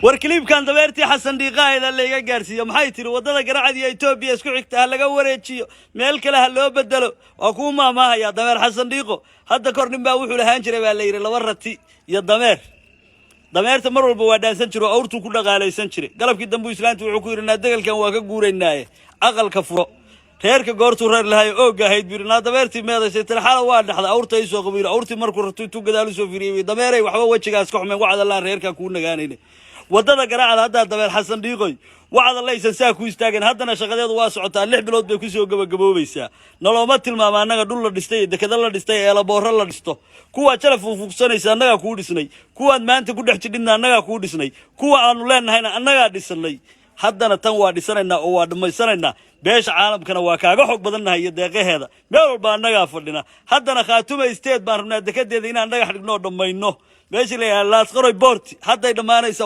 warkiliib kan dabeertii xasan dhiiqaayda leega gaarsiiyo maxay tiri wadada garacadiga Itoobiya isku xigta laga wareejiyo meel kale ha loo bedelo waa ku maamahaya dameer xasan dhiiqo hadda kornin baa wuxuu lahaan jiray baa la yiri laba rati iyo dameerta mar walba waa dhaansan jiro awrtu ku dhaqaalaysan jiray galabkii dambu islaantu wuxuu ku yiri dagalkan waa ka guureynaaye aqalka furo reerka goortu reer lahay oo gahayd birna dabeertii meedaysay talxala waa dhaxda awrta ay soo qabiil awrtii markuu ratu gadaal soo fiiriyay dameeray waxba wajigaas ka xumeen wacad Allah reerka ku nagaanayna wadada garacada hadda dabeer xasan dhiiqoy wacad Allah aysan saa ku istaageen haddana shaqadeedu waa socotaa 6 bilood bay ku soo gabagaboobaysaa noloma tilmaama anaga dhul la dhistay dekada la dhistay ee la booro la dhisto kuwa jala fuuqsanaysa anaga ku dhisnay kuwa maanta ku dhex jidhina anaga ku dhisnay kuwa aanu leenahayna anaga dhisnay haddana tan waa dhisanayna oo waa dhamaysanayna beesha caalamkana waa kaaga xog badanahay iyo deeqaheeda meel walba anaga fadhina haddana khaatuma isteed baan rabnaa dekadeeda inaan dhagax dhigno dhamayno meeshii la laas qoray boorti hadday dhamaanaysa